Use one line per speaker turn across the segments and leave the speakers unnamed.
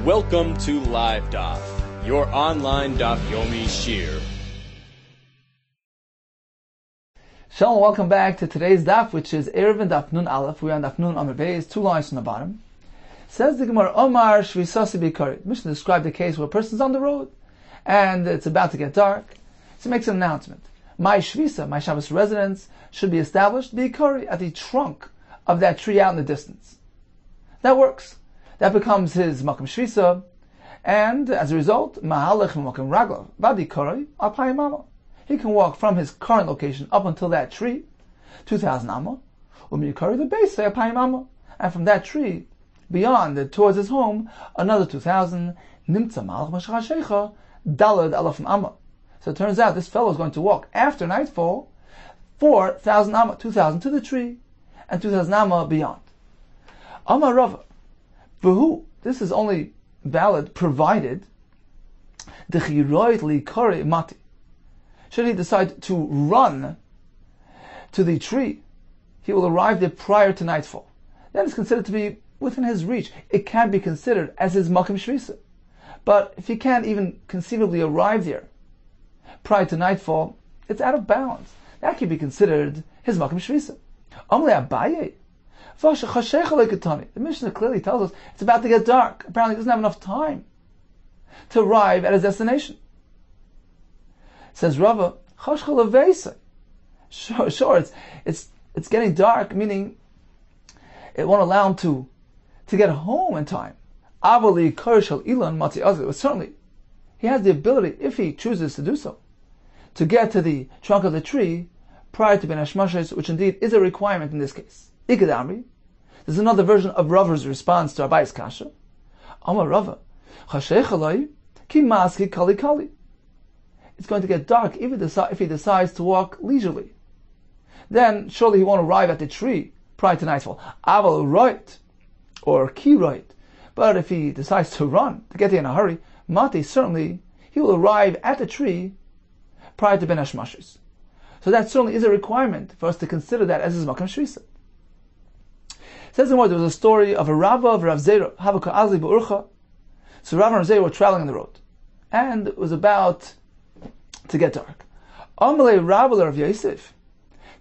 Welcome to Live Daf, your online Daf Yomi Shir.
Shalom, welcome back to today's Daf, which is Eruvin Daf Nun Aleph. We are on Daf Nun Amar Beis, 2 lines from the bottom. Says the Gemara, Omar Shvisasi Bikari. The Mishnah described a case where a person's on the road and it's about to get dark. So he makes an announcement. My Shvisa, my Shabbos residence, should be established Bikari, at the trunk of that tree out in the distance. That works. That becomes his Makam Shvisa, and as a result, Mahalech Makam Raglav, Badi Kari, Alpayim Amma. He can walk from his current location up until that tree, 2,000 Amma, Umikari the base, Alpayim Amma. And from that tree, beyond, towards his home, another 2,000, Nimtza Malach Mashach Sheikha, Dalad Alafim Amma. So it turns out this fellow is going to walk after nightfall, 4,000 Amma, 2,000 to the tree, and 2,000 Amma beyond. Amma Rava. V'hu, this is only valid provided d'chiroit likare mati. Should he decide to run to the tree, he will arrive there prior to nightfall. Then it's considered to be within his reach. It can be considered as his makam shvisa. But if he can't even conceivably arrive there prior to nightfall, it's out of bounds. That can be considered his makam shvisa. Amle Abaye. The Mishnah clearly tells us it's about to get dark. Apparently he doesn't have enough time to arrive at his destination. Says Rava, sure, it's getting dark, meaning it won't allow him to get home in time. But certainly, he has the ability, if he chooses to do so, to get to the trunk of the tree prior to Ben Hashmashes, which indeed is a requirement in this case. Ikadamri. There's another version of Rava's response to Abaye's kasha. Amar Rava, Chashechalai ki maski kali kali. It's going to get dark if he decides to walk leisurely. Then surely he won't arrive at the tree prior to nightfall. Aval right or ki right. But if he decides to run, to get there in a hurry, Mati, certainly he will arrive at the tree prior to Ben Hashmashes. So that certainly is a requirement for us to consider that as his Makam Shvisa. Says in the word, there was a story of a Rava of Rav Zera, Havaka Azli Ba'urcha. So Rav and Rav Zera were traveling on the road, and it was about to get dark. Amalei Rava Rav Yosef,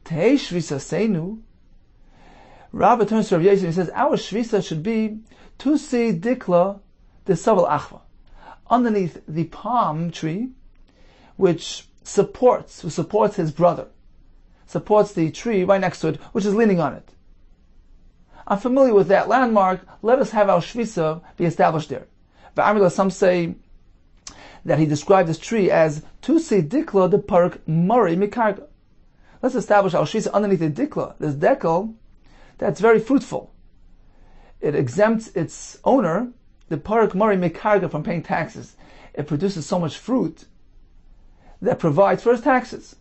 Tehei Shvisa Seinu. Rava turns to Rav Yosef and he says, our Shvisa should be Tusi Dikla de Saval Achva, underneath the palm tree, which supports his brother, supports the tree right next to it, which is leaning on it. I'm familiar with that landmark. Let us have our shvisa be established there. V'amila, some say that he described this tree as Tusi Dikla de Park Murray Mikarga. Let's establish our shvisa underneath the Dikla, this dekel that's very fruitful. It exempts its owner, the Park Murray Mikarga, from paying taxes. It produces so much fruit that provides for his taxes.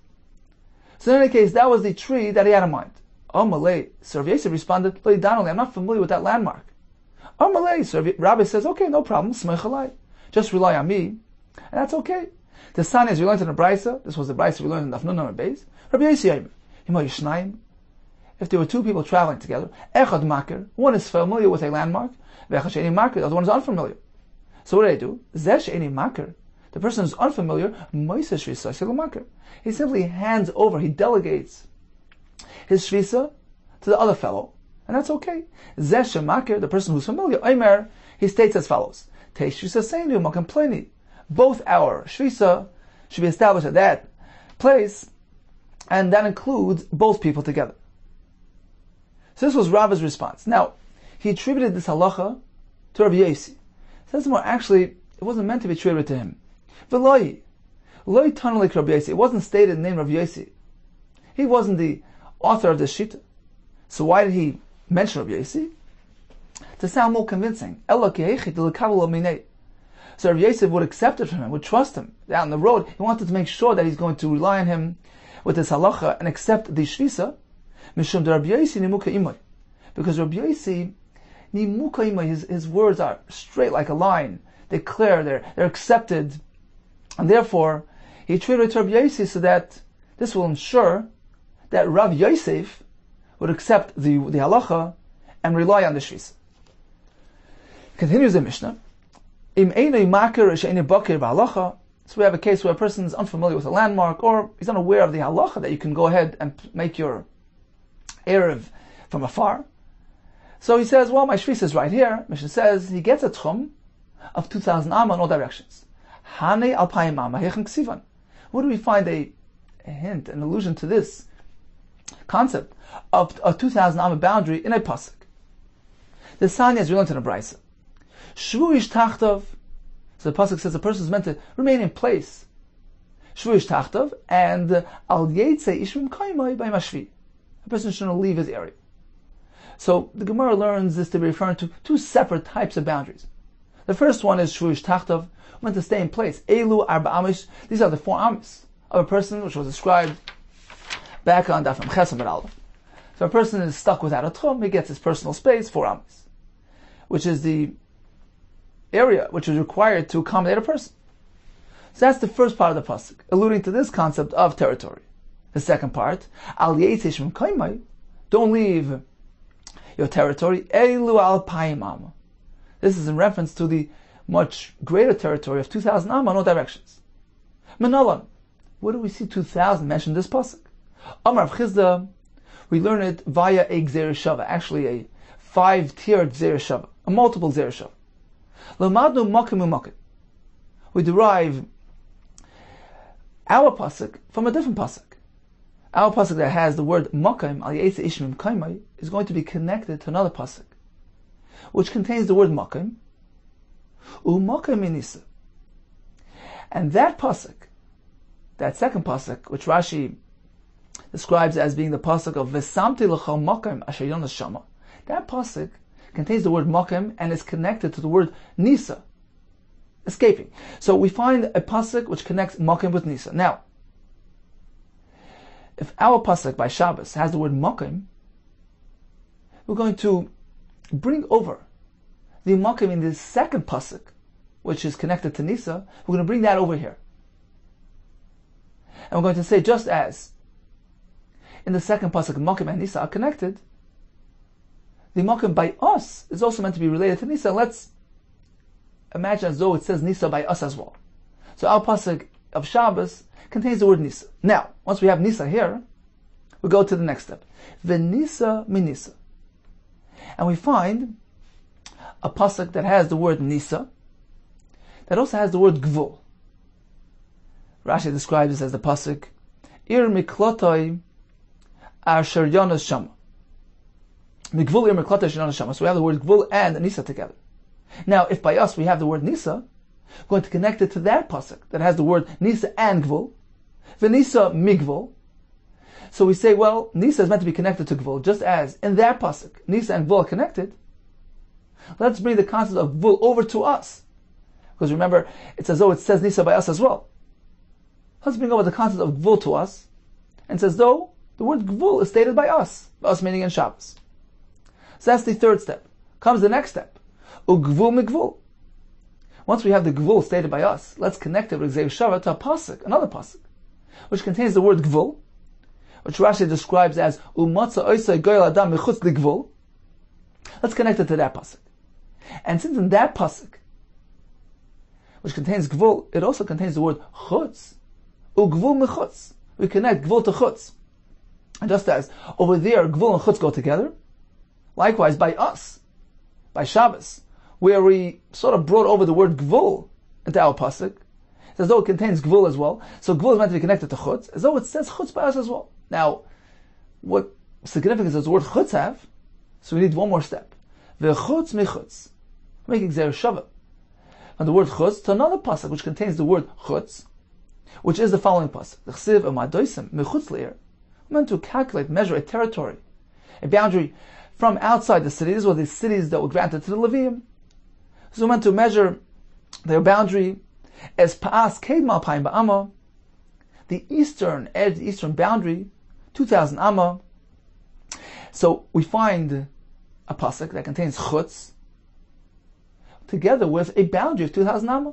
So in any case, that was the tree that he had in mind. Malay, Sir Rav Yosef responded, I'm not familiar with that landmark. Malay, Rabbi says, okay, no problem, just rely on me, and that's okay. The son, as we learned in the Brisa, this was the Brisa we learned in Daf Nun Amar Beis, Rabbi Yosef, if there were two people traveling together, Echad Makir, one is familiar with a landmark, V'echad She'eni Makir, the other one is unfamiliar. So what do? Zeh She'eni Makir, the person who's unfamiliar, he simply hands over, he delegates his shvisa to the other fellow, and that's okay. Zeh Shemakir, the person who's familiar, Omer, he states as follows: Tei shvisa seinu makam pleni. Both our shvisa should be established at that place, and that includes both people together. So this was Rava's response. Now, he attributed this halacha to Rabbi Yossi. Says more, actually, it wasn't meant to be attributed to him. V'loi tanalik Rabbi Yossi. It wasn't stated in the name of Rabbi Yossi. He wasn't the author of this shita. So why did he mention Rabbi Yossi? To sound more convincing. So Rabbi Yosef would accept it from him, would trust him. Down the road, he wanted to make sure that he's going to rely on him with this halacha and accept the shvisa. Mishum Rabbi Yossi nimuka imay. Because Rabbi Yossi nimuka imay, his words are straight like a line. They're clear, they're accepted. And therefore, he treated it to Rabbi Yossi so that this will ensure that Rav Yosef would accept the halacha and rely on the shvisa. Continues the Mishnah. So we have a case where a person is unfamiliar with a landmark, or he's unaware of the halacha that you can go ahead and make your Eruv from afar. So he says, well, my shvis is right here. Mishnah says he gets a tchum of 2,000 amma in all directions. Hane alpayim amma hechen ksivan. Where do we find a hint, an allusion to this concept of a 2,000 amma boundary in a pasuk? The Sanya is learned in a brisa. Shvuish tachtov. So the pasuk says the person is meant to remain in place. Shvuish tachtov, and al yetze ishmim kaimai by mashvi. A person shouldn't leave his area. So the Gemara learns this to be referring to two separate types of boundaries. The first one is shvuish tachtov, meant to stay in place. Elu arba amish. These are the 4 amish of a person, which was described back on Daf Chesed and Aleph. So a person is stuck without a tchum, he gets his personal space, 4 amish, which is the area which is required to accommodate a person. So that's the first part of the pasuk, alluding to this concept of territory. The second part, al yetzish min kaimai, don't leave your territory. Elu al payim amma. This is in reference to the much greater territory of 2,000 amma in all directions. Menalan, where do we see 2,000 mentioned in this pasuk? Amar Rav Chizda, we learn it via a gzeir shava, actually a 5-tiered gzeir shava, a multiple gzeir shava. Lamadnu makim umakim. We derive our pasuk from a different pasuk. Our pasuk that has the word makim al yetze ishmim kaimai is going to be connected to another pasuk, which contains the word makim umakim minisa. And that pasuk, that second pasuk, which Rashi describes as being the pasuk of Vesamti l'chal makim asher yonas shama, that pasuk contains the word makim and is connected to the word nisa, escaping. So we find a pasuk which connects makim with nisa. Now, if our pasuk by Shabbos has the word makim, we're going to bring over the makim in the second pasuk, which is connected to nisa. We're going to bring that over here, and we're going to say, just as in the second pasuk makim and nisa are connected, the makim by us is also meant to be related to nisa. Let's imagine as though it says nisa by us as well. So our pasuk of Shabbos contains the word nisa. Now, once we have nisa here, we go to the next step. V'nisa min nisa. And we find a pasuk that has the word nisa, that also has the word gvul. Rashi describes this as the pasuk, Ir miklotoi asher yonas shama. Migvul ir miklotoi asher yonas shama. So we have the word gvul and nisa together. Now, if by us we have the word nisa, we're going to connect it to that pasuk that has the word nisa and gvul, v'nisa migvul. So we say, well, nisa is meant to be connected to gvul, just as in that pasuk nisa and gvul are connected. Let's bring the concept of gvul over to us, because remember, it's as though it says nisa by us as well. Let's bring over the concept of gvul to us, and it's as though the word gvul is stated by us meaning in Shabbos. So that's the third step. Comes the next step, ugvul migvul. Once we have the gvul stated by us, let's connect it with Gzeir Shava to a pasuk, another pasuk, which contains the word gvul, which Rashi describes as umatza oisai goyal adam mechutz ligvul. Let's connect it to that pasuk. And since in that pasuk, which contains gvul, it also contains the word chutz, ugvul mechutz. We connect gvul to chutz. And just as over there gvul and chutz go together, likewise by us, by Shabbos, where we sort of brought over the word gvul into our pasuk, it's as though it contains gvul as well. So gvul is meant to be connected to chutz, as though it says chutz by us as well. Now, what significance does the word chutz have? So we need one more step. V'chutz michutz. Making Gzeir Shava from the word chutz to another pasuk which contains the word chutz, which is the following pasuk. L'chsiv amadoisem michutz le'ir. We're meant to calculate, measure a territory, a boundary from outside the city. These were the cities that were granted to the Levium. So we're meant to measure their boundary as Pa'as Kedma Payim Ba'ama, the eastern edge, the eastern boundary, 2,000 Amma. So we find a pasuk that contains chutz together with a boundary of 2,000 Amma.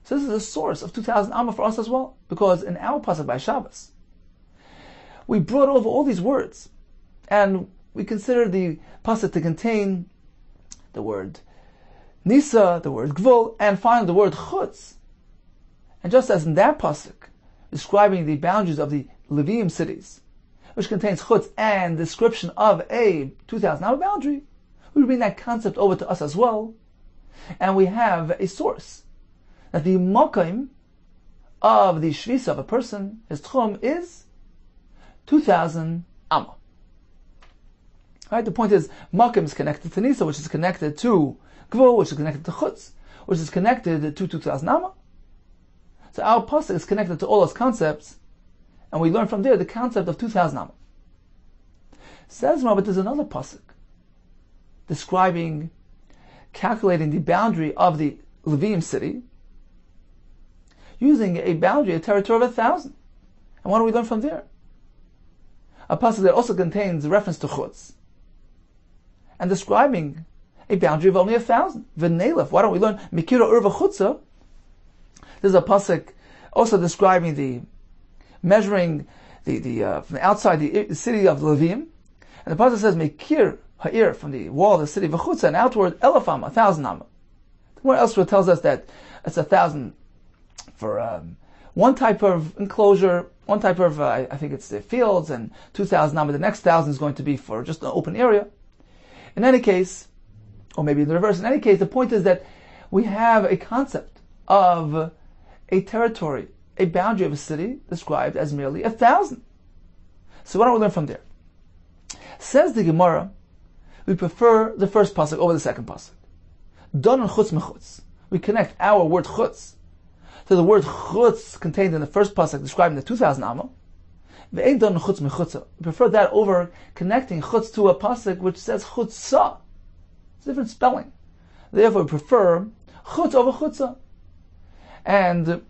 So this is a source of 2,000 Amma for us as well, because in our pasuk by Shabbos, we brought over all these words, and we consider the pasuk to contain the word Nisa, the word Gvul, and finally the word Chutz. And just as in that pasuk, describing the boundaries of the Levium cities, which contains Chutz and description of a 2,000 amma boundary, we bring that concept over to us as well, and we have a source that the Mokim of the Shvisa of a person, his Tchum, is 2,000 amma. Right? The point is, Mokim is connected to Nisa, which is connected to Gvul, which is connected to Chutz, which is connected to 2,000 amma. So our pasuk is connected to all those concepts, and we learn from there the concept of 2,000 amma. Says Rabbi, there's another pasuk describing, calculating the boundary of the Levium city, using a boundary, a territory of 1,000. And what do we learn from there? A pasuk that also contains reference to Chutz, and describing a boundary of only 1,000. V'neilef. Why don't we learn Mikira Urva Chutza? There's a pasuk also describing the measuring the from outside the city of Levium, and the pasuk says Mikir Ha'ir, from the wall of the city of Chutza and outward Elafam, 1,000 amma. Where elsewhere tells us that it's 1,000 for one type of enclosure, one type of I think it's the fields, and 2,000 amma. The next 1,000 is going to be for just an open area. In any case, or maybe in the reverse, in any case, the point is that we have a concept of a territory, a boundary of a city described as merely 1,000. So what do we learn from there? Says the Gemara, we prefer the first pasuk over the second pasuk. Don and chutz mechutz. We connect our word chutz to the word chutz contained in the first pasuk describing the 2,000 amma. Ve'ein don and chutz mechutza. We prefer that over connecting chutz to a pasuk which says chutzah. It's a different spelling. Therefore, we prefer chutz over chutzah. And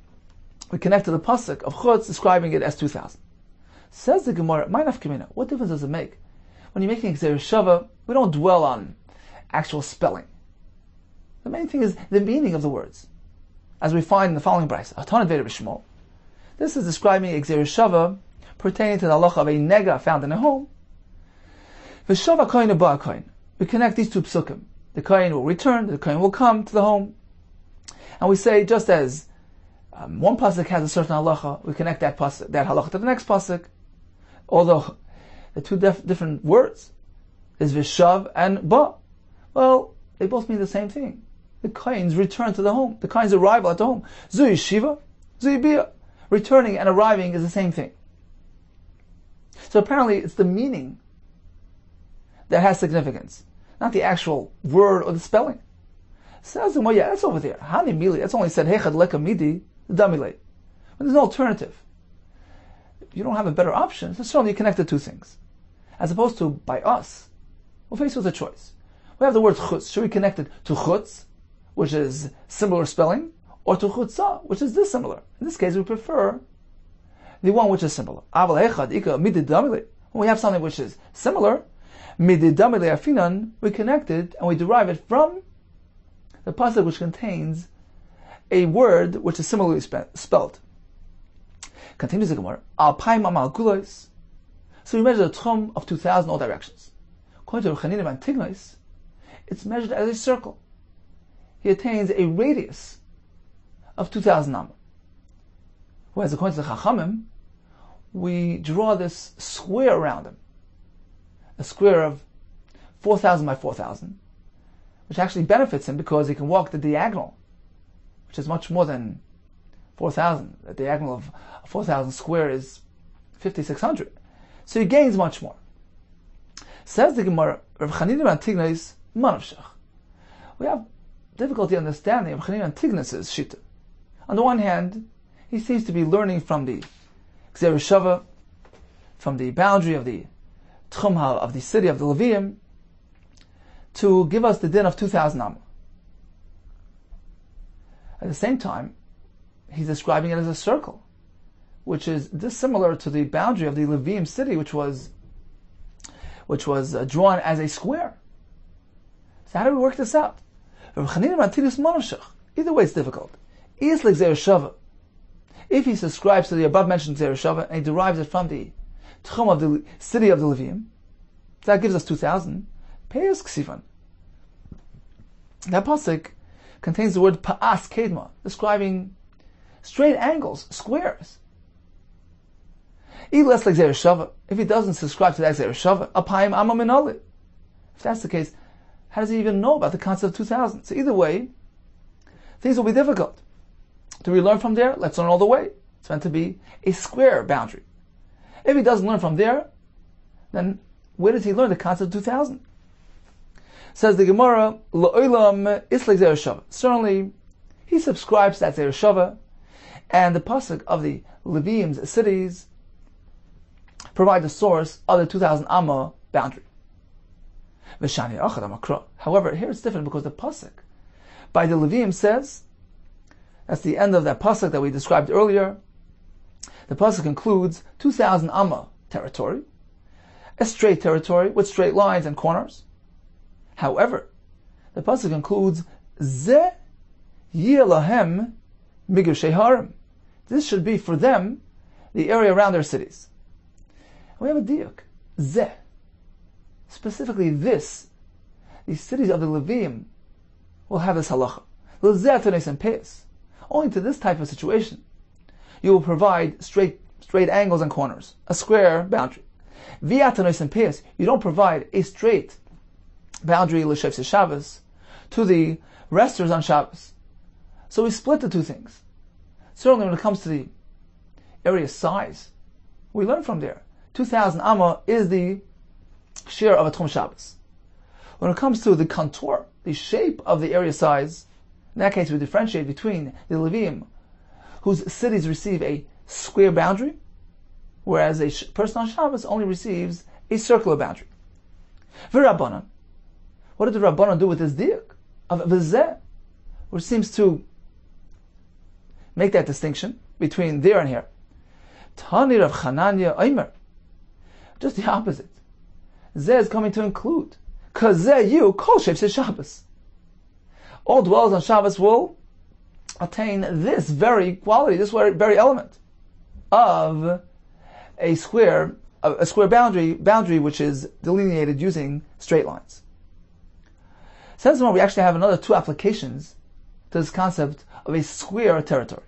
we connect to the pasuk of chutz describing it as 2,000. Says the Gemara, Ma'naf Kamina, what difference does it make? When you're making Xer Shava, we don't dwell on actual spelling. The main thing is the meaning of the words. As we find in the following brayso, Atanat Veda B'Shmo. This is describing a Xer Shava pertaining to the halacha of a nega found in a home. V'shava kohen u'ba kohen. We connect these two psukim. The kohen will return, the kohen will come to the home. And we say, just as one pasuk has a certain halacha, we connect that pasuk, that halacha to the next pasuk. Although the two different words is vishav and ba. Well, they both mean the same thing. The kohen's return to the home, the kohen's arrival at the home. Zu yeshiva, zu yibia. Returning and arriving is the same thing. So apparently it's the meaning that has significance, not the actual word or the spelling. Says the yeah, that's over there. Hani mili, that's only said hechad leka midi damile. When there's no alternative, if you don't have a better option, so certainly you connect the two things. As opposed to by us, we're faced with a choice. We have the word chutz. Should we connect it to chutz, which is similar spelling, or to chutzah, which is dissimilar? In this case, we prefer the one which is similar. When we have something which is similar, we connect it and we derive it from the pasuk which contains a word which is similarly spelled. Continues the Gemara. So we measure the tchum of 2,000 all directions. According to Chanin and Tignois, it's measured as a circle. He attains a radius of 2,000 amma. Whereas according to the Chachamim, we draw this square around him. A square of 4,000 by 4,000, which actually benefits him because he can walk the diagonal, which is much more than 4,000. The diagonal of 4,000 square is 5,600. So he gains much more. Says the Gemara, Rav Chanina ben Tignos, Manavshach. We have difficulty understanding Rav Chanina ben Tignos' shita. On the one hand, he seems to be learning from the Gzer Shava, from the boundary of the Tchum of the city of the Levium, to give us the din of 2,000 amma. At the same time, he's describing it as a circle, which is dissimilar to the boundary of the Levium city, which was drawn as a square. So how do we work this out? Either way, it's difficult. If he subscribes to the above mentioned Gzer Shava and he derives it from the Tchum of the city of the Levium, that gives us 2,000. Peyos Ksifan. That pasuk contains the word pa'as kedma, describing straight angles, squares. If he doesn't subscribe to that Xer Shava, apayim amma minali. If that's the case, how does he even know about the concept of 2000? So either way, things will be difficult. Do we learn from there? Let's learn all the way. It's meant to be a square boundary. If he doesn't learn from there, then where does he learn the concept of 2000? Says the Gemara, Lo'olam islik Xer Shava. Certainly, he subscribes to that Xer Shava, and the pasuk of the Levium's cities provide the source of the 2000 amma boundary. However, here it's different because the pasuk by the Levium says, that's the end of that pasuk that we described earlier. The pasuk includes 2000 amma territory, a straight territory with straight lines and corners. However, the pasuk includes Ze Yelahem Migushay Harim. This should be for them the area around their cities. We have a diuk. Ze. Specifically this. The cities of the Levium will have this halacha. Only to this type of situation you will provide straight angles and corners, a square boundary. You don't provide a straight boundary l'shevse Shabbos to the resters on Shabbos. So we split the two things. Certainly when it comes to the area size, we learn from there. 2000 amma is the share of a Tchum Shabbos. When it comes to the contour, the shape of the area size, in that case we differentiate between the Levium, whose cities receive a square boundary, whereas a person on Shabbos only receives a circular boundary. V'Rabbanan. What did the Rabbanan do with this diuk of V'zeh, which seems to make that distinction between there and here? Tani Rav Chananya Omer. Just the opposite. Zeh is coming to include. Because Zeh you kol shevse Shabbos. All dwellers on Shabbos will attain this very quality, this very element of a square boundary which is delineated using straight lines. Says we actually have another two applications to this concept of a square territory.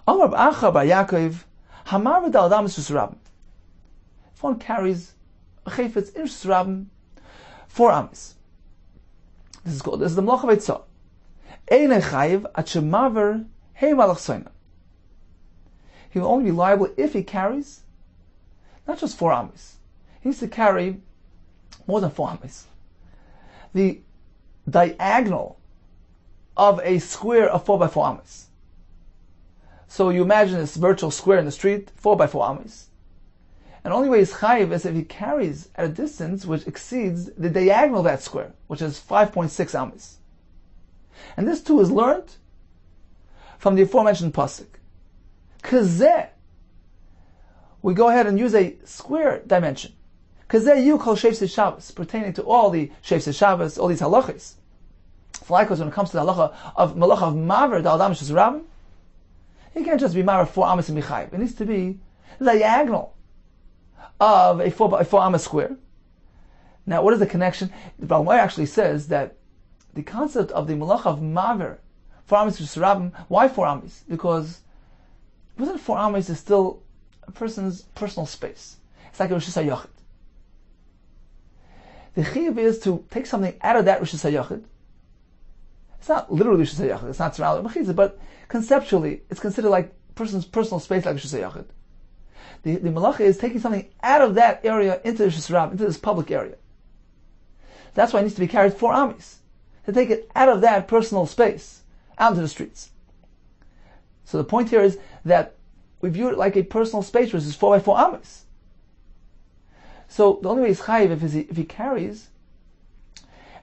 Amar b'acha bar Yaakov, hamar v'dal adam susrabim. If one carries a chayfetz in susrabim 4 amis, this is the melacha v'etzah. Ein chayiv at shemaver hey malach soina. He will only be liable if he carries not just 4 amis. He needs to carry more than 4 amis. The diagonal of a square of 4 by 4 amis. So you imagine this virtual square in the street, 4 by 4 amis. And the only way he's chayiv is if he carries at a distance which exceeds the diagonal of that square, which is 5.6 amis. And this too is learned from the aforementioned pasuk. Kazeh, we go ahead and use a square dimension. Kazeh you call shevse Shabbos, pertaining to all the shevse Shabbos, all these halachas. Likewise, when it comes to the halacha of maver dal adam shusrabim, he can't just be maver 4 amis and michayiv. It needs to be the diagonal of a 4 amis square. Now, what is the connection? The Balmai actually says that the concept of the malacha of maver 4 amis shusrabim. Why 4 amis? Because within 4 amis is still a person's personal space. It's like a Rosh Hashanah. The chiyuv is to take something out of that Rosh Hashanah. It's not literally Rosh Hashanah, it's not surrounded by mechizah, but conceptually, it's considered like person's personal space, like Rosh Hashanah. The malacha is taking something out of that area into the Shusrab, into this public area. That's why it needs to be carried 4 amis, to take it out of that personal space, out into the streets. So the point here is that we view it like a personal space, which is 4 by 4 amis. So the only way he's chayiv if he carries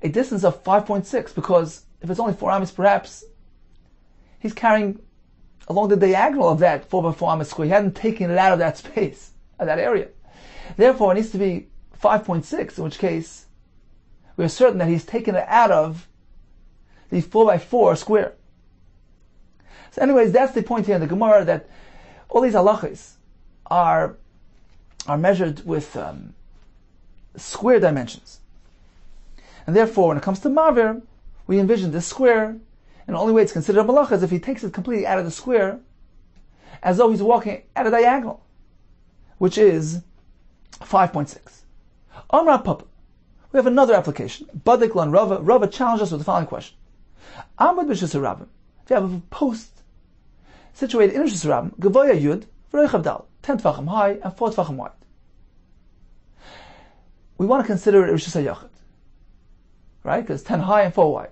a distance of 5.6, because if it's only 4 amis, perhaps he's carrying along the diagonal of that 4 by 4 amis square. He hadn't taken it out of that space, of that area. Therefore, it needs to be 5.6, in which case we are certain that he's taken it out of the 4 by 4 square. So anyways, that's the point here in the Gemara, that all these halachas are measured with square dimensions. And therefore, when it comes to Maver, we envision this square And the only way it's considered a malacha is if he takes it completely out of the square, as though he's walking at a diagonal, which is 5.6. Amra Papa. We have another application. Badik lan Rava. Rava challenged us with the following question. Amad b'shus harabim. If you have a post situated in Rishus harabim, Gavoya Yud, V'reichav Dal, 10 tfachim high and 4 tfachim wide. We want to consider it Rishus HaYachid, right? Because 10 high and 4 wide.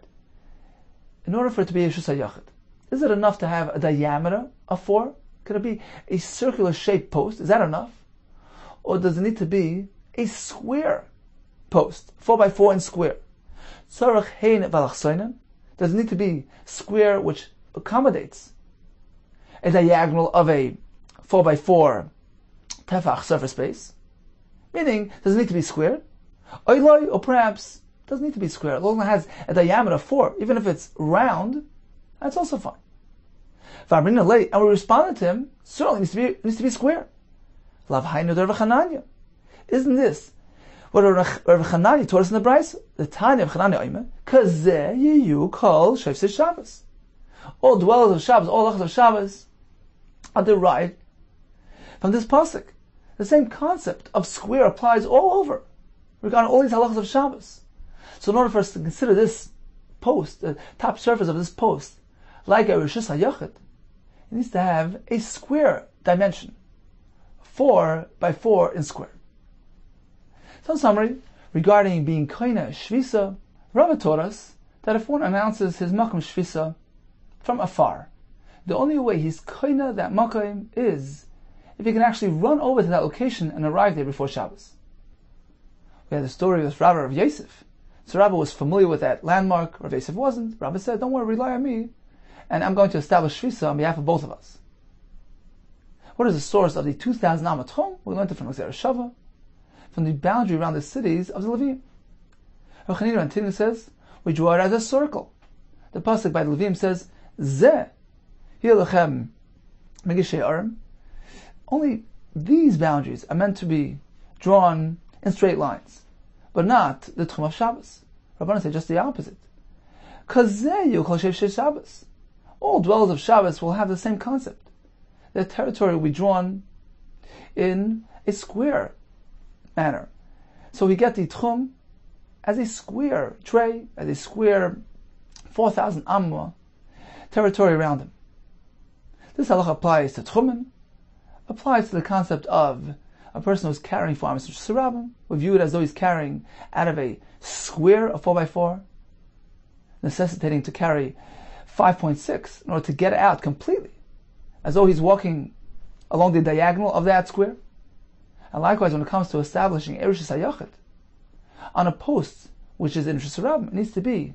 In order for it to be Rishus HaYachid, is it enough to have a diameter of 4? Could it be a circular shaped post? Is that enough? Or does it need to be a square post, 4x4 in square? Tzarech hein v'alachsoinen. Does it need to be square which accommodates a diagonal of a 4x4 tefach surface space? Meaning, does it need to be square? Oiloi, or perhaps doesn't need to be square. As long as it has a diameter of 4, even if it's round, that's also fine. And we responded to him, certainly it needs to be square. Isn't this what Rav Chananya taught us in the Brisa? The Tanya of Chananya Oime, Kazeh Yeyu Kol Shofsei Shabbos. All dwellers of Shabbos, all lachas of Shabbos are derived from this pasuk. The same concept of square applies all over, regarding all these halachas of Shabbos. So in order for us to consider this post, the top surface of this post, like a Rishus HaYachid, it needs to have a square dimension, 4x4 in square. So in summary, regarding being koina shvisa, Rava taught us that if one announces his makom shvisa from afar, the only way he's koina that makom is if he can actually run over to that location and arrive there before Shabbos. We had the story with Rabbi of Yosef. So Rabbi was familiar with that landmark, Rav Yosef wasn't. Rabbi said, don't worry, rely on me, and I'm going to establish shvisa on behalf of both of us. What is the source of the 2,000 Amat Chum? We learned it from Xer Shava, from the boundary around the cities of the Levim. Rav Chanina Antinu says, we draw it as a circle. The pasuk by the Levim says, Zeh, Yilachem, Megishei Arim. Only these boundaries are meant to be drawn in straight lines, but not the Tchum of Shabbos. Rabbanan say just the opposite. Kazeyu Kol Shofsei Shabbos. All dwellers of Shabbos will have the same concept. Their territory will be drawn in a square manner. So we get the Tchum as a square tray, as a square 4,000 amma territory around him. This halacha applies to Tchumen, applies to the concept of a person who's carrying farms such as Sarabim. We view it as though he's carrying out of a square of 4x4, necessitating to carry 5.6 in order to get out completely, as though he's walking along the diagonal of that square. And likewise, when it comes to establishing Rishus HaYachid on a post which is in Rishus HaRabim, it needs to be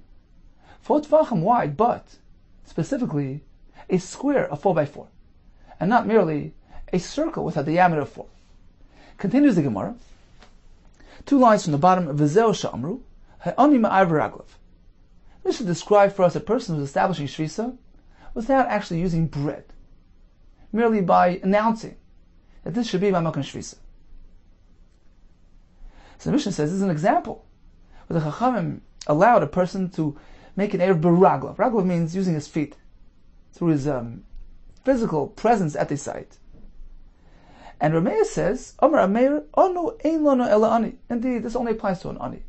4 tvachim wide, but specifically a square of 4x4, and not merely a circle with a diameter of 4. Continues the Gemara. 2 lines from the bottom. V'zeu she'amru ha'ani ma'ar v'raglav. This should describe for us a person who's establishing shvisa without actually using bread, merely by announcing that this should be my makom shvisa. So the Mishnah says this is an example where the Chachamim allowed a person to make an erev b'raglav. Raglav means using his feet through his physical presence at the site. And Rameir says, Amar Rameir, Anu ein lanu ela ani. Indeed, this only applies to an ani.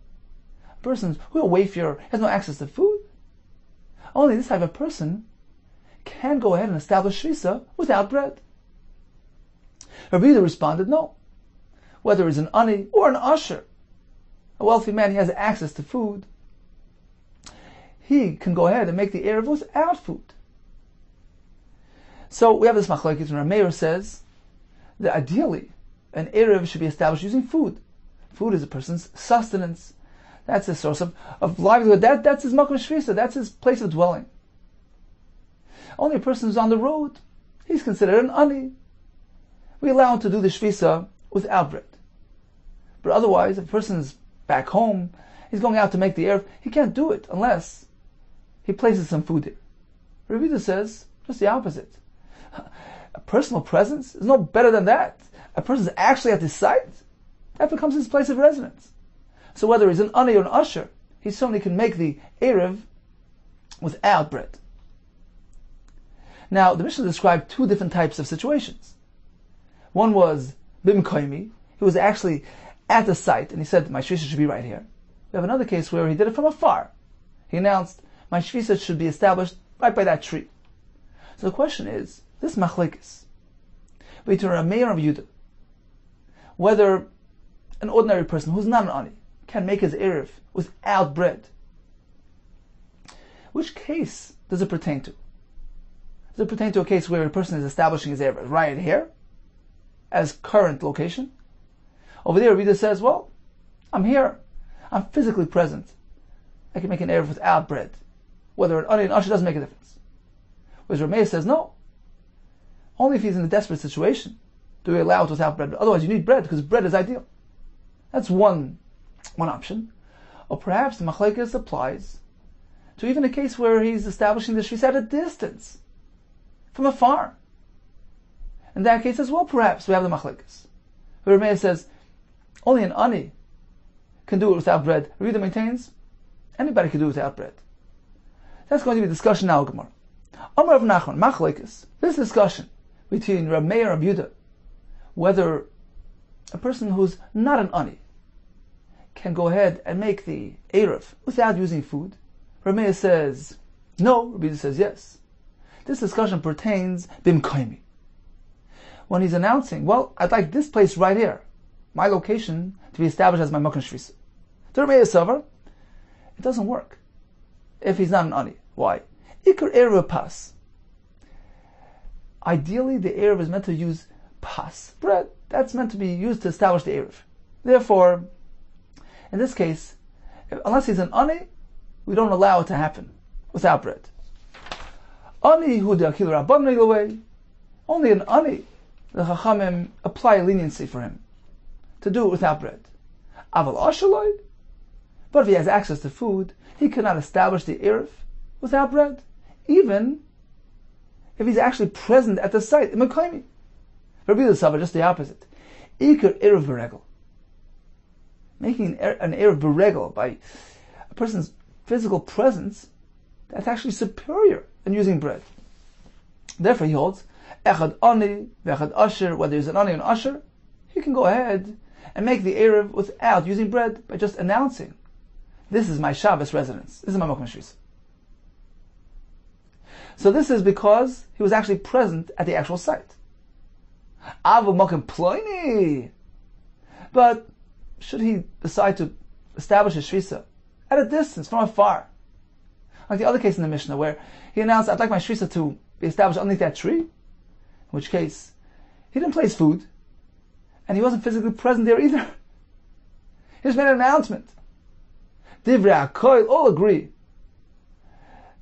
A person who a wayfarer has no access to food. Only this type of person can go ahead and establish shvisa without bread. Rabbi Yehuda responded, no. Whether it's an ani or an usher, a wealthy man, he has access to food, he can go ahead and make the erev without food. So we have this machlokes, and Rameir says that ideally an erev should be established using food. Food is a person's sustenance. That's his source of livelihood. That's his makom shvisa. That's his place of dwelling. Only a person who's on the road, he's considered an ani. We allow him to do the shvisa without bread. But otherwise, if a person's back home, he's going out to make the erev, he can't do it unless he places some food there. Rabbi Yehuda says just the opposite. A personal presence is no better than that. A person's actually at the site, that becomes his place of residence. So whether he's an ani or an usher, he certainly can make the erev without bread. Now, the Mishnah described two different types of situations. One was Bim Koimi, he was actually at the site, and he said, my shvisa should be right here. We have another case where he did it from afar. He announced, my shvisa should be established right by that tree. So the question is, this machlekes between a mayor of Yehuda, whether an ordinary person who's not an ani can make his erev without bread, which case does it pertain to? Does it pertain to a case where a person is establishing his erev right here, as current location? Over there, Yehuda says, well, I'm here, I'm physically present, I can make an erev without bread. Whether an ani and asher doesn't make a difference. Whereas Rameir says, no, only if he's in a desperate situation do we allow it without bread. Otherwise, you need bread because bread is ideal. That's one option. Or perhaps the machlekes applies to even a case where he's establishing the shvisa at a distance, from afar. In that case as well, perhaps we have the machlekes. Where Rameir says only an ani can do it without bread. Yehuda maintains anybody can do it without bread. That's going to be a discussion now, Gemara. Amar Rav Nachman, machlekes. This discussion between Rav Meir and Rabbi Yehuda, whether a person who's not an ani can go ahead and make the erev without using food. Rav Meir says no. Rabbi Yehuda says yes. This discussion pertains bim koimi. When he's announcing, well, I'd like this place right here, my location, to be established as my makom shvisa. To Rav Meir Savar, it doesn't work if he's not an ani. Why? Ikar erev pas. Ideally, the erev is meant to use pas, bread. That's meant to be used to establish the erev. Therefore, in this case, unless he's an ani, we don't allow it to happen without bread. Ani hu de'akil rabban away. Only an ani, the chachamim apply leniency for him to do it without bread. Aval ashaloi. But if he has access to food, he cannot establish the erev without bread, even if he's actually present at the site in Mekaymi. Rabbi Yehuda, just the opposite. Ikar erev beregel. Making an erev beregel by a person's physical presence, that's actually superior than using bread. Therefore, he holds echad ani v'echad asher. Whether he's an ani or an asher, he can go ahead and make the erev without using bread by just announcing, this is my Shabbos residence. This is my makom shvisa. So this is because he was actually present at the actual site. Avu makom ploini. But should he decide to establish a shvisa at a distance, from afar, like the other case in the Mishnah where he announced, I'd like my shvisa to be established underneath that tree, in which case he didn't place food and he wasn't physically present there either. He just made an announcement. Divrei HaKoil all agree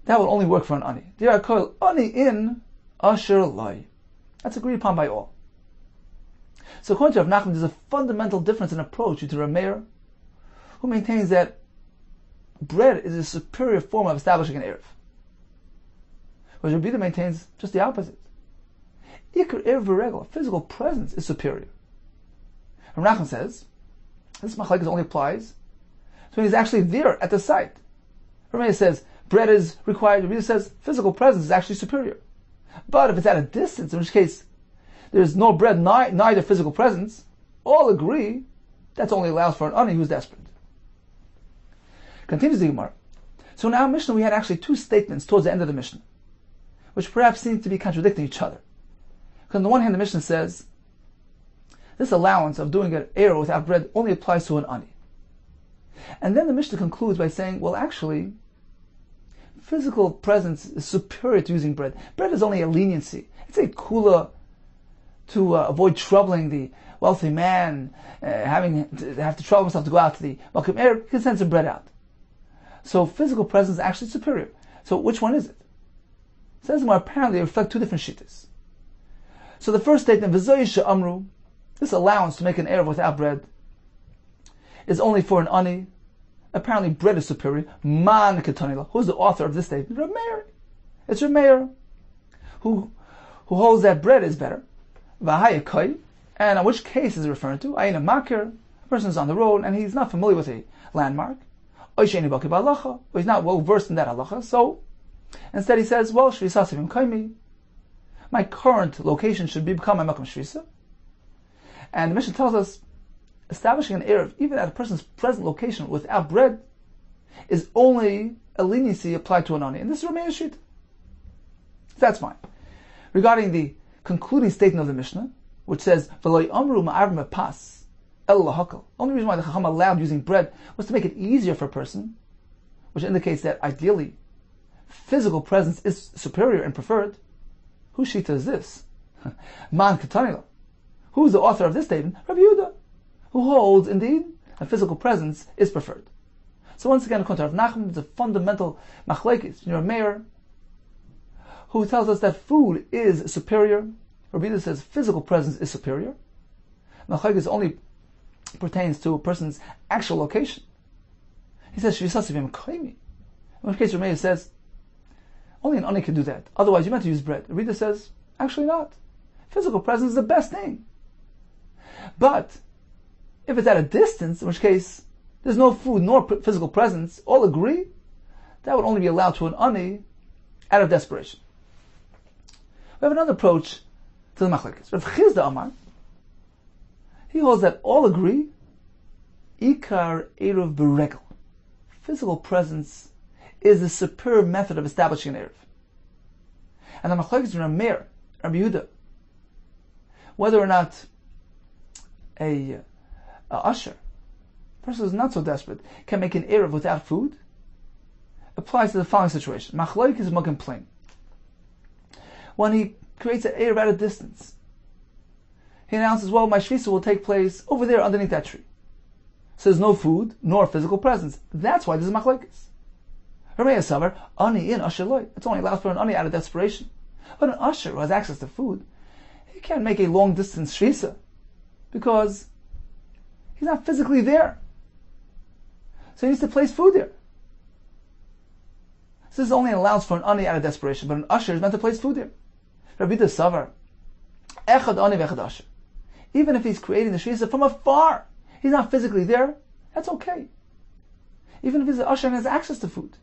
that will only work for an ani. Divrei HaKoil ani in asher lai. That's agreed upon by all. So according to Rav Nachman, there's a fundamental difference in approach between Rav Meir, who maintains that bread is a superior form of establishing an erev, whereas Rabbi Yehuda maintains just the opposite. Ikar erev v'regel, physical presence, is superior. Rav Nachman says this machlekes only applies so when he's actually there at the site. Rav Meir says bread is required. Rabbi Yehuda says physical presence is actually superior. But if it's at a distance, in which case there's no bread, neither physical presence, all agree that's only allows for an ani who's desperate. Continues the Gemara. So now Mishnah, we had actually two statements towards the end of the Mishnah, which perhaps seem to be contradicting each other. Because on the one hand, the Mishnah says this allowance of doing an erev without bread only applies to an ani. And then the Mishnah concludes by saying, well, actually, physical presence is superior to using bread. Bread is only a leniency. It's a kula to avoid troubling the wealthy man, having to have to trouble himself to go out to the makom erev. He can send some bread out. So physical presence is actually superior. So which one is it? It says more apparently they reflect two different shittas. So the first statement, v'zoy amru, this allowance to make an erev without bread is only for an ani. Apparently bread is superior. Man ketanila. Who's the author of this statement? Rav Meir. It's Rav Meir who holds that bread is better. V'hayakai. And in which case is it referring to? Ayin a makir. A person is on the road and he's not familiar with a landmark. Or he's not well versed in that halacha. So instead he says, well, shvisasivim kaimi. my current location should become my Makom Shvisa. And the Mishnah tells us, establishing an Erev, even at a person's present location without bread, is only a leniency applied to an ani. And this is Rameh Shita. That's fine. Regarding the concluding statement of the Mishnah, which says, V'loi amru ma'arv mepas el lahakal. Only reason why the Chacham allowed using bread was to make it easier for a person, which indicates that ideally physical presence is superior and preferred. Whose Shita is this? Man Katanila. Who is the author of this statement? Rabbi Yehuda, who holds indeed that physical presence is preferred. So once again, according to Rav Nachman, it's a fundamental machlekes. You're a mayor who tells us that food is superior. Rabbi Yehuda says physical presence is superior. Machlekes only pertains to a person's actual location. He says, in which case Rabbi Yehuda says, only an ani can do that. Otherwise, you meant to use bread. Rabbi Yehuda says, actually not. Physical presence is the best thing. But if it's at a distance, in which case there's no food nor physical presence, all agree that would only be allowed to an ani out of desperation. We have another approach to the machlekes. Rav Chizda Amar, he holds that all agree, ikar eruv beregel, physical presence is the superb method of establishing an eruv. And the machlekes Rav Meir, Rabbi Yehuda, whether or not a usher, a person who's not so desperate, can make an eruv without food, applies to the following situation. Machlokes is more plain. When he creates an eruv at a distance, he announces, well, my shvisa will take place over there underneath that tree. So there's no food nor physical presence. That's why this is machlokes. Ramei Savar, ani in usher loy. It's only allowed for an ani out of desperation. But an usher who has access to food, he can't make a long distance shvisa because he's not physically there. So he needs to place food there. So this only allows for an ani out of desperation, but an usher is meant to place food there. Rabbi Yehuda Savar, echad ani v'echad usher. Even if he's creating the shvisa from afar, he's not physically there, that's okay. Even if he's an usher and has access to food.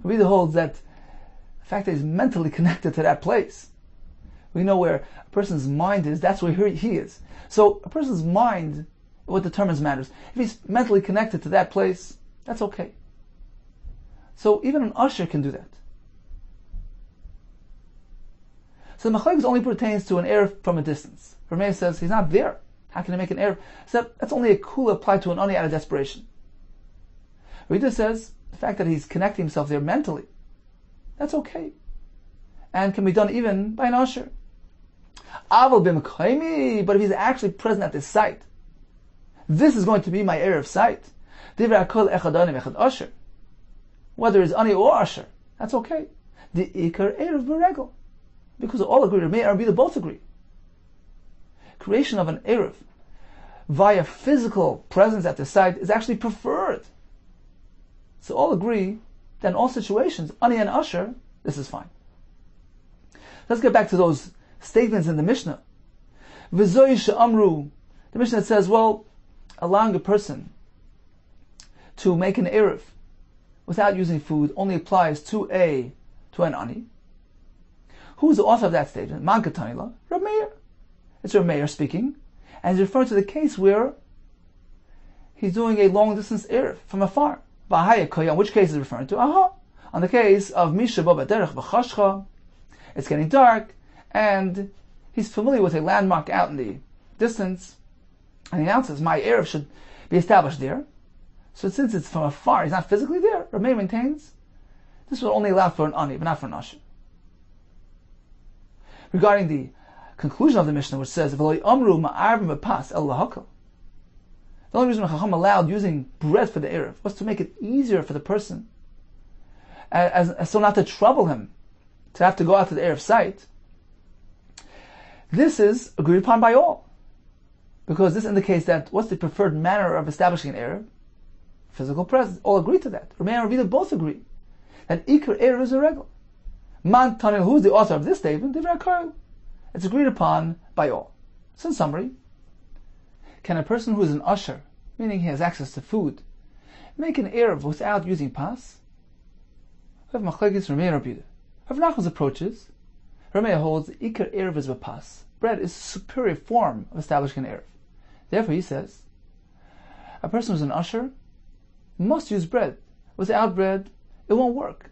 Rabbi Yehuda holds that the fact that he's mentally connected to that place, we know where a person's mind is, that's where he is. So a person's mind, what determines matters. If he's mentally connected to that place, that's okay. So even an usher can do that. So the machlekes only pertains to an eruv from a distance. Rameh says he's not there. How can he make an eruv? So that's only a kula applied to an ani out of desperation. Rita says the fact that he's connecting himself there mentally, that's okay, and can be done even by an usher. Aval b'mekaymi, but if he's actually present at this site, this is going to be my eruv site. Divrei hakol echad ani v'echad usher. Whether it's ani or usher, that's okay. The ikar eruv beregel, because all agree. Rameh and Rabbi Yehuda both agree. Creation of an eruv via physical presence at the site is actually preferred. So all agree that in all situations, ani and usher, this is fine. Let's get back to those statements in the Mishnah. V'zoi she'amru, the Mishnah says, well, allowing a person to make an eruv without using food only applies to an ani. Who is the author of that statement? Man Katanila, Rav Meir. It's Rav Meir speaking, and he's referring to the case where he's doing a long distance eruv from afar. On which case is referring to? On the case of Misha Bo Baderech B'chashcha, it's getting dark, and he's familiar with a landmark out in the distance, and he announces, my eruv should be established there. So since it's from afar, he's not physically there, Rav Meir maintains, this will only allow for an ani, but not for an usher. Regarding the conclusion of the Mishnah, which says, V'loi amru ma'arvim v'pas el lahakal, the only reason Chacham allowed using bread for the eruv was to make it easier for the person, as so not to trouble him, to have to go out to the eruv site. This is agreed upon by all, because this indicates that what's the preferred manner of establishing an eruv? Physical presence. All agree to that. Rameh and Rabbi Yehuda both agree that ikar eruv is a regular. Man Tanil, who is the author of this statement? Divrei hakol. It's agreed upon by all. So in summary, can a person who is an usher, meaning he has access to food, make an eruv without using pas? We have machlekes from Rabbi Yehuda. Rav Nachman's approach is, Rabbi holds the Iker Erev is Bapas. Bread is a superior form of establishing an Erev. Therefore, he says, a person who's an usher must use bread. Without bread, it won't work.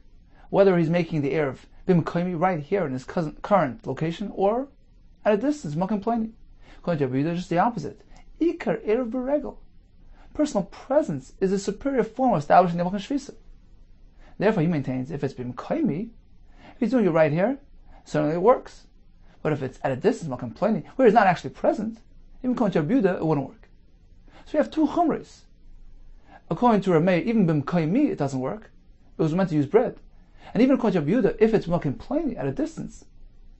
Whether he's making the Erev Bim Koimi right here in his current location, or at a distance, Makim Plani. According to Rabbi Yehuda, just the opposite. Iker Erev Beregel. Personal presence is a superior form of establishing the Makim Shvisa. Therefore, he maintains, if it's Bim Koimi, if he's doing it right here, certainly it works. But if it's at a distance, Makim Plani, where he's not actually present, even according to Rabbi Yehuda, it wouldn't work. So we have two chumras. According to Rameh, even Bim Koimi, it doesn't work. It was meant to use bread. And even according to Rabbi Yehuda, if it's Makim Plani at a distance,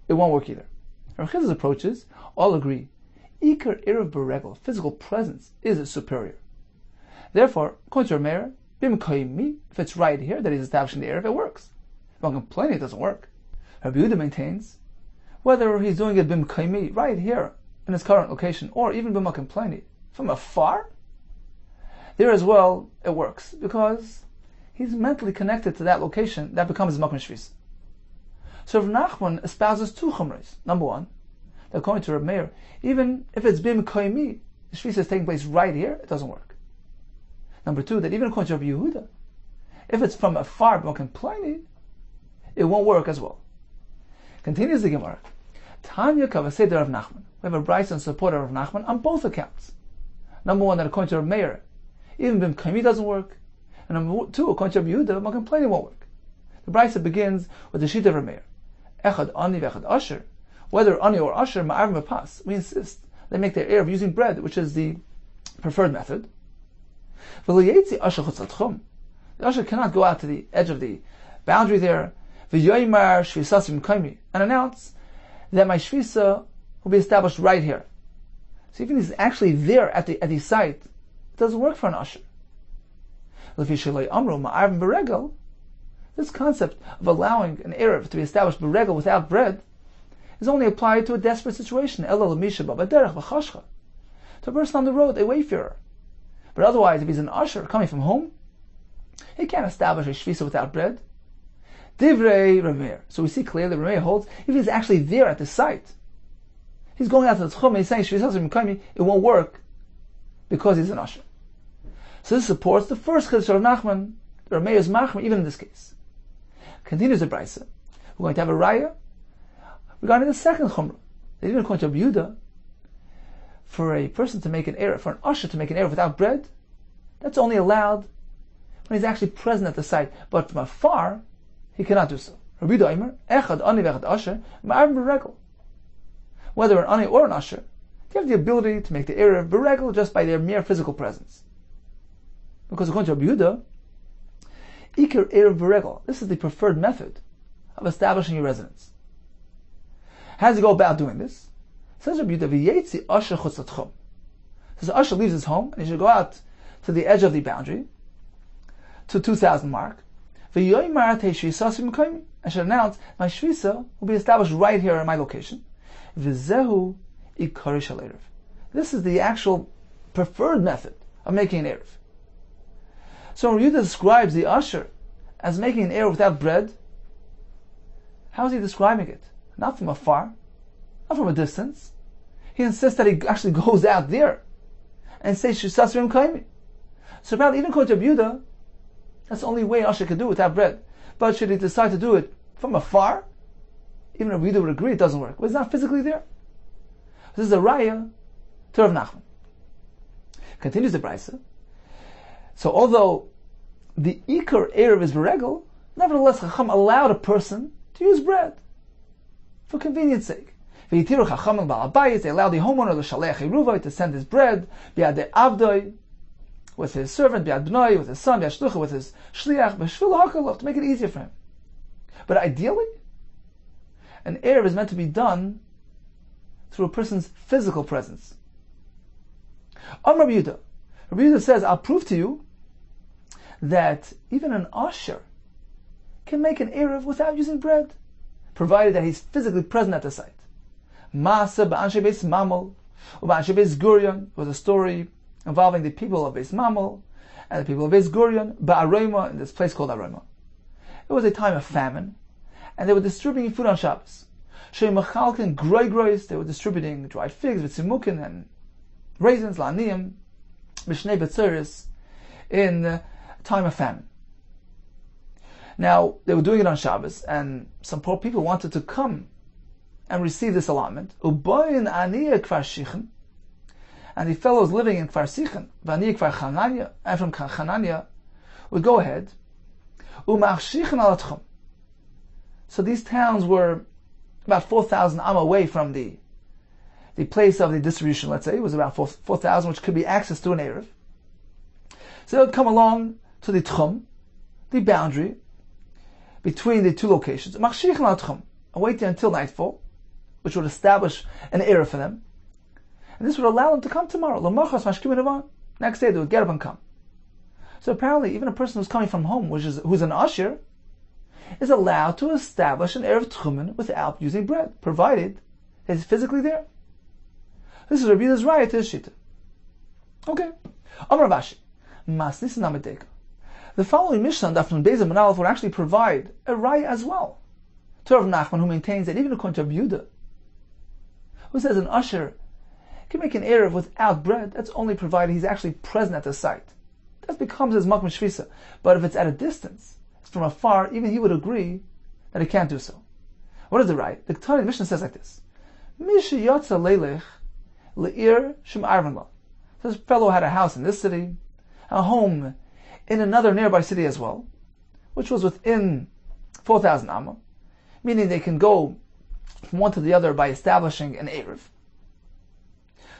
it won't work either. Rabbi Chiz's approaches all agree. Iker Erev Beregel, physical presence, is superior. Therefore, according to Rameh, Bim Koimi, if it's right here that he's establishing the Erev, it works. Makim Plani, it doesn't work. Rabbi Yehuda maintains, whether he's doing it Bim Koimi right here in his current location, or even Bim Makim Plani from afar, there as well it works, because he's mentally connected to that location, that becomes his Makom Shvis. So Rav Nachman espouses two chumras. Number one, that according to Reb Meir, even if it's Bim Koimi, the Shvis is taking place right here, it doesn't work. Number two, that even according to Rabbi Yehuda, if it's from afar, Makom Plani, it won't work as well. Continues the Gemara. Tanya Kavasei Rav Nachman. We have a brayso in support of Rav Nachman on both accounts. Number one, that according to Reb Meir, even Bim Koimi doesn't work. And number two, according to Rabbi Yehuda, Makom Plani won't work. The brayso begins with the sheet of Reb Meir. Echad ani v'echad asher. Whether ani or asher, ma'arim v'pas. We insist they make their Erev using bread, which is the preferred method. V'lo asher chutz l'tchum. The usher cannot go out to the edge of the boundary there. V'yoymar shvisas Bim Koimi, and announce that my shvisa will be established right here. So even if he's actually there at the site, it doesn't work for an usher. This concept of allowing an Erev to be established beregel without bread is only applied to a desperate situation. To a person on the road, a wayfarer. But otherwise, if he's an usher coming from home, he can't establish a shvisa without bread. Divrei Rameir. So we see clearly that Rameir holds, if he's actually there at the site, he's going out to the tchum and he's saying shvisa Bim Koimi, it won't work because he's an usher. So this supports the first chiddush of Nachman, Rameir is machmer even in this case. Continues the brayso. We're going to have a raya regarding the second chumrah. That even according to Rabbi Yehuda, for a person to make an Erev, for an usher to make an Erev without bread, that's only allowed when he's actually present at the site. But from afar, he cannot do so. Rabbi Yehuda Omer, echad ani v'echad asher, ma'arim beregel. Whether an ani or an usher, they have the ability to make the Erev beregel just by their mere physical presence. Because according to Rabbi Yehuda, Iker Erev Beregel, this is the preferred method of establishing your residence. How does he go about doing this? Says Rabbi Yehuda, V'yetzi asher chutz l'tchum. Says the usher leaves his home and he should go out to the edge of the boundary, to 2,000 mark. V'yoymar tei shvisas Bim Koimi, and should announce, my shvisa will be established right here in my location. V'zehu ikari shel Erev. This is the actual preferred method of making an Erev. So when Yehuda describes the usher as making an Erev without bread, how is he describing it? Not from afar, not from a distance. He insists that he actually goes out there and says shvisas Bim Koimi. So apparently, even according to Yehuda, that's the only way an usher can do it without bread. But should he decide to do it from afar, even if Yehuda would agree it doesn't work, but he's not physically there. This is a raya to Rav Nachman. Continues the brayso. So although the Iker Erev is beregel, nevertheless Chacham allowed a person to use bread for convenience sake. They allowed the homeowner the Shalech Eruvin to send his bread biad avdoi with his servant, biad bnoi with his son, biad shlucha with his shliach, b'shvil hakalov to make it easier for him. But ideally, an Erev is meant to be done through a person's physical presence. Rabbi Yehuda says, I'll prove to you that even an usher can make an Erev without using bread, provided that he's physically present at the site. Maaseh ba'anshe beis mamel, or ba'anshe beis gurion, was a story involving the people of beis mamel and the people of beis gurion, ba'aroma, in this place called Aroma. It was a time of famine, and they were distributing food on Shabbos. Sheimachalkin grois, they were distributing dried figs, vitzimukin, and raisins, la'aniyim, b'shnei betzeris, in a time of famine. Now, they were doing it on Shabbos, and some poor people wanted to come and receive this allotment. Uboyin aniyah kvar shichen, and the fellows living in Kfar Sichen, v'aniyah kvar Chananya, and from Chananya, would go ahead. Umachshichen al atchum. So these towns were about 4,000 am away from the place of the distribution, let's say. It was about 4,000, which could be access to an Erev. So they would come along to the Tchum, the boundary, between the two locations. Machshichen al atchum, and wait there until nightfall, which would establish an Erev for them. And this would allow them to come tomorrow. Next day they would get up and come. So apparently, even a person who's coming from home, who's an usher, is allowed to establish an Erev Tchumen without using bread, provided he's physically there. This is Rabbi Yehuda's raya to his shita. Okay. Amar Rashi, Masnis Namedeka. The following Mishnah, Dafnun Beis Manalef, would actually provide a raya as well to Rav Nachman, who maintains that even according to Rabbi Yehuda, who says an usher can make an Erev without bread, that's only provided he's actually present at the site. That becomes his makom shvisa. But if it's at a distance, it's from afar, even he would agree that he can't do so. What is the right? The Tanya Mishnah says like this: Mishi yotza leilech leir shem arvan. This fellow had a house in this city, a home in another nearby city as well, which was within 4,000 amma, meaning they can go from one to the other by establishing an Erev.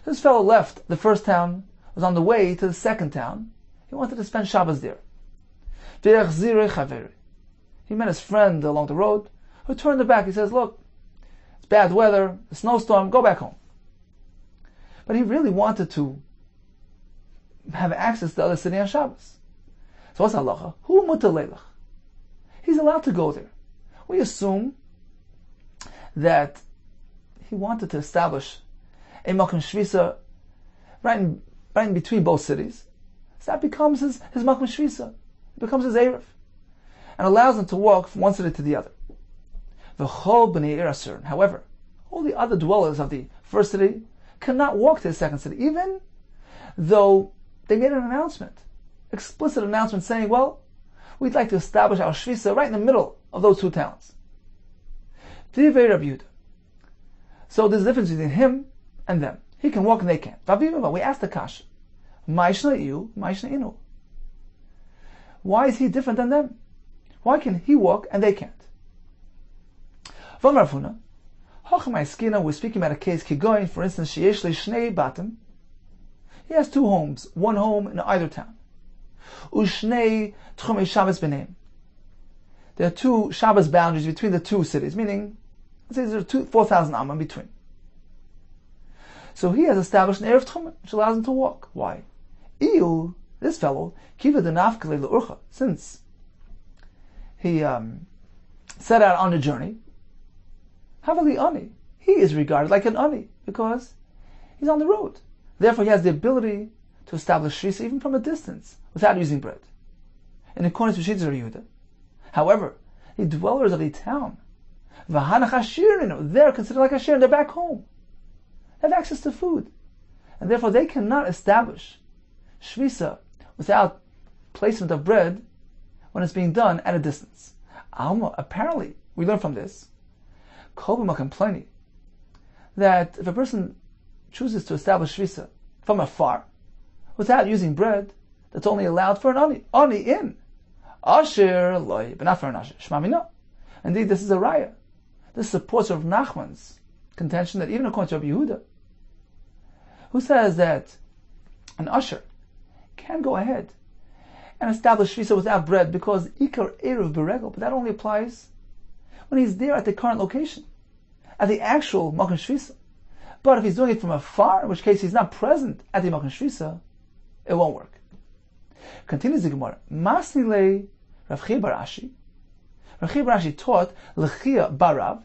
This fellow left the first town, was on the way to the second town. He wanted to spend Shabbos there. He met his friend along the road, who turned back. He says, look, it's bad weather, a snowstorm, go back home. But he really wanted to have access to the other city on Shabbos. So what's halacha? Hu mutar leilach. He's allowed to go there. We assume that he wanted to establish a makom shvisa right in between both cities. So that becomes his makom shvisa. It becomes his Erev. And allows him to walk from one city to the other. V'chol b'nei ir asur. However, all the other dwellers of the first city cannot walk to the second city, even though they made an announcement, explicit announcement saying, well, we'd like to establish our shvisa right in the middle of those two towns. Divrei Rabbi Yehuda. So there's a difference between him and them. He can walk and they can't. We asked the kasha, inu. Why is he different than them? Why can he walk and they can't? We're speaking about a case, Kigoin, for instance, sheyesh li shnei batim. He has two homes, one home in either town. Ushnei tchumei Shabbos b'neim. There are two Shabbos boundaries between the two cities, meaning, let's say there are 4,000 amma in between. So he has established an Erev Tchumen, which allows him to walk. Why? Iu, this fellow, kiva denafkele le'urcha, since he set out on a journey, havali ani, he is regarded like an ani, because he's on the road. Therefore he has the ability to establish shvisa even from a distance, without using bread. In accordance with Shittas Rabbi Yehuda. However, the dwellers of the town, they're considered like Ashir, and they're back home. They have access to food. And therefore they cannot establish shvisa without placement of bread when it's being done at a distance. Apparently, we learn from this, complaining that if a person chooses to establish shvisa from afar, without using bread, that's only allowed for an ani. Ani in. Asher loy, but not for an asher. Shmamina. Indeed, this is a raya. This supports Rav Nachman's contention that even according to Rabbi Yehuda, who says that an usher can go ahead and establish shvisa without bread because ikar eruv beregel, but that only applies when he's there at the current location, at the actual makom shvisa. But if he's doing it from afar, in which case he's not present at the makom shvisa, it won't work. Continues the Gemara. Masnile Rav Chia bar Ashi. Rav Chia bar Ashi taught L'chia bar Rav,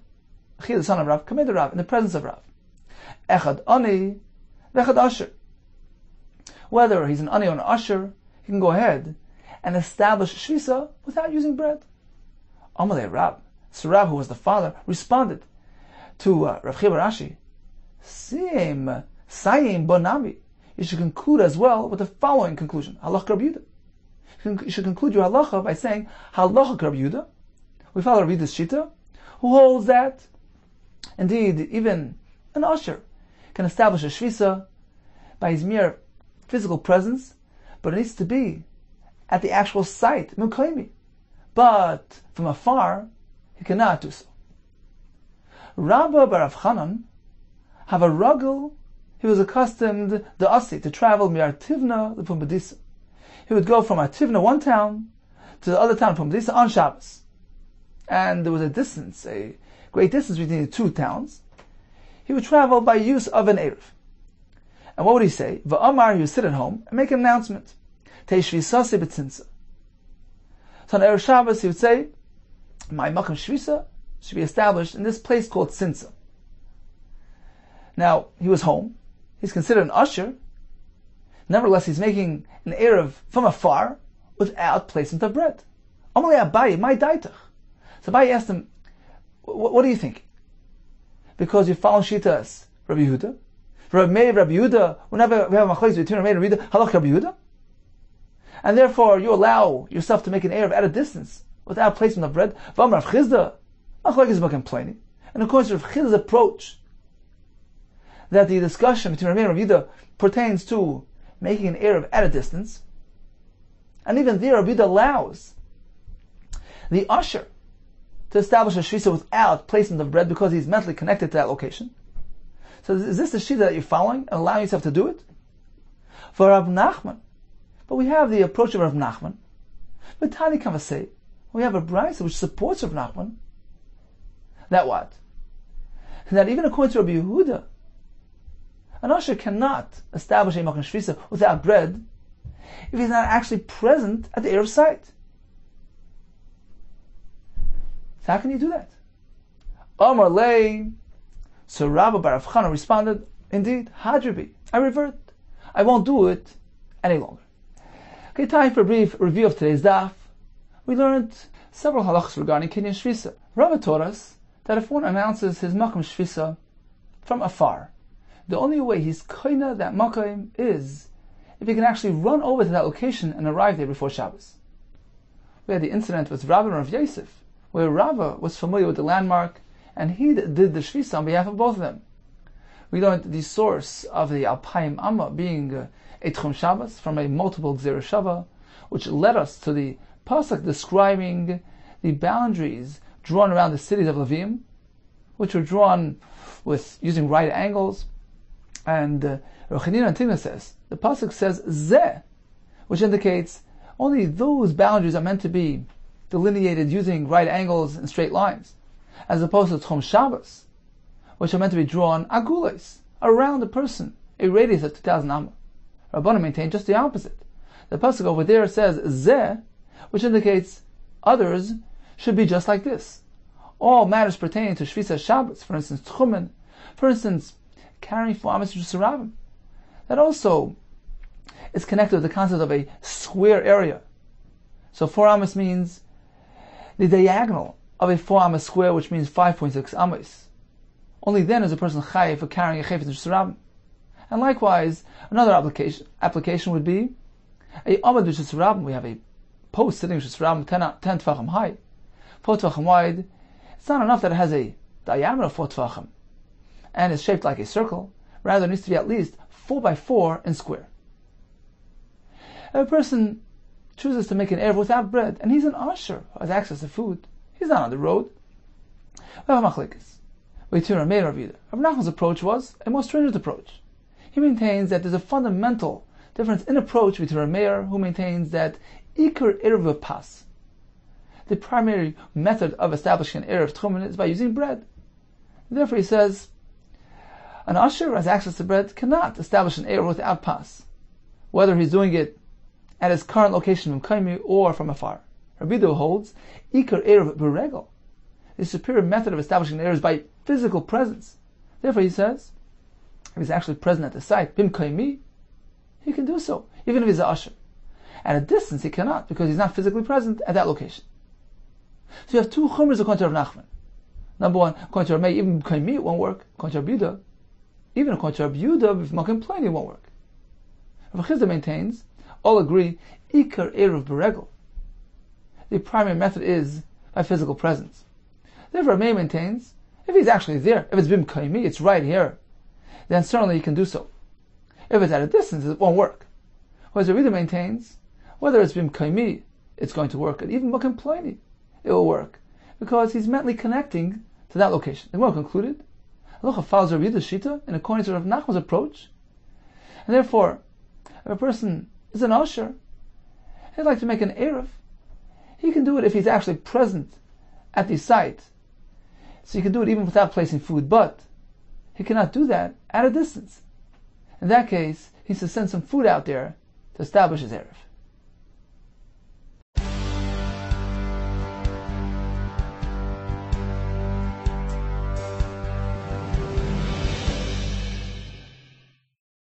L'chia the son of Rav, committed Rav in the presence of Rav. Echad ani, v'echad asher. Whether he's an ani or an asher, he can go ahead and establish shvisa without using bread. Amalei Rav. So Rav, who was the father, responded, to Rav Chiba Rashi, Sayim Bonami, you should conclude as well with the following conclusion. Halacha Rabbi Yehuda. You should conclude your halacha by saying Halacha Rabbi Yehuda. We follow Rabbi Yehuda's shita, who holds that indeed even an usher can establish a shvisa by his mere physical presence, but it needs to be at the actual site, Mukaymi. But from afar, he cannot do so. Rabba bar Rav Chanan have a ruggle. He was accustomed, the Asi, to travel mi'artivna to Pumbedisa. He would go from Artivna, one town, to the other town, Pumbedisa, on Shabbos. And there was a distance, a great distance between the two towns. He would travel by use of an Eruv. And what would he say? Va'amar, he would sit at home and make an announcement. Teishvisasi b'tzinsa. So on Erev Shabbos, he would say, my Makam Shvisa should be established in this place called Tzinsa. Now, he was home. He's considered an usher. Nevertheless, he's making an Erev from afar without placement of bread. Amalei Abaye, my daitach. So Abaye asked him, what do you think? Because you follow Shitas, Rabbi Yehuda. Rabbi Meir, Rabbi Yehuda, whenever we have a machlokes between Rabbi Meir and Rabbi Yehuda, halach Rabbi Yehuda. And therefore, you allow yourself to make an Erev at a distance without placement of bread. V'amar Rav Chizda, machlokes is about complaining. And of course, Rav Chizda's approach, that the discussion between Rabbi Meir and Rabbi Yehuda pertains to making an Erev at a distance. And even there, Rabbi Yehuda allows the usher to establish a shvisa without placement of bread because he's mentally connected to that location. So is this the shita that you're following and allowing yourself to do it? For Rav Nachman, but we have the approach of Rav Nachman. But Tani Kavasei, we have a brayso which supports Rav Nachman. That what? That even according to Rabbi Yehuda, an usher cannot establish a makom shvisa without bread if he's not actually present at the Erev site. So how can you do that? Amar lei. So Rabbi bar Rav Chana responded, indeed, Hadribi, I revert. I won't do it any longer. Okay, time for a brief review of today's daf. We learned several halachas regarding Kinyan Shvisa. Rabbi taught us that if one announces his makom shvisa from afar, the only way he's koina that makom is if he can actually run over to that location and arrive there before Shabbos. We had the incident with Rabbi and Rav Yosef, where Rava was familiar with the landmark and he did the shvisa on behalf of both of them. We learned the source of the Alpayim Amma being a Tchum Shabbos from a multiple Gzera Shava, which led us to the pasuk describing the boundaries drawn around the cities of Levim, which were drawn with using right angles. And Rochanina and Tigna says, the pasuk says Zeh, which indicates only those boundaries are meant to be delineated using right angles and straight lines, as opposed to Tchum Shabbos, which are meant to be drawn agules, around a person, a radius of 2,000 amma. Rabbana maintained just the opposite. The pasuk over there says Zeh, which indicates others should be just like this. All matters pertaining to Shvisa Shabbos, for instance, Tchumen, for instance, carrying 4 amas Yisrael, that also is connected with the concept of a square area. So 4 amas means the diagonal of a 4 amas square, which means 5.6 amas. Only then is a person chayiv for carrying a chayfetz Yisrael. And likewise, another application would be a amad Yisrael. We have a post sitting Yisrael 10 tefachim high, 4 tefachim wide. It's not enough that it has a diameter of 4 tefachim and is shaped like a circle. Rather, it needs to be at least 4 by 4 in square. If a person chooses to make an Erev without bread, and he's an usher who has access to food, he's not on the road. We have a machlekes. We turn our Meir Rav Yehuda. Rav Nachman's approach was a more stringent approach. He maintains that there's a fundamental difference in approach between Rav Meir, who maintains that Iker Erev Pas, the primary method of establishing an Erev Tchumen, is by using bread. Therefore, he says, an usher who has access to bread cannot establish an Erev without Pas, whether he's doing it at his current location from Kaimi or from afar. Rabbi Yehuda holds Iker Erev Beregel. The superior method of establishing an Erev is by physical presence. Therefore, he says, if he's actually present at the site, Bim Kaimi, he can do so, even if he's an usher. At a distance, he cannot, because he's not physically present at that location. So you have two chumras according to Rav Nachman. Number one, according to Rabbi, even Kaimi, it won't work. According to Rabbi Yehuda, even according to Rabbi Yehuda, if Makim Pliny, it won't work. Rabbi Chizda maintains, all agree, Ikar Eruv Beregel. The primary method is by physical presence. Therefore, Rabbi maintains, if he's actually there, if it's Bim Kaimi, it's right here, then certainly he can do so. If it's at a distance, it won't work. Whereas Rabbi Yehuda maintains, whether it's Bim Kaimi, it's going to work, and even Makim Pliny, it will work, because he's mentally connecting to that location. The Gemara concluded, Halacha follows Rabbi Yehuda's Shita in accordance to Rav Nachman's approach, and therefore, if a person is an usher, he'd like to make an Eruv, he can do it if he's actually present at the site. So he can do it even without placing food, but he cannot do that at a distance. In that case, he needs to send some food out there to establish his Eruv.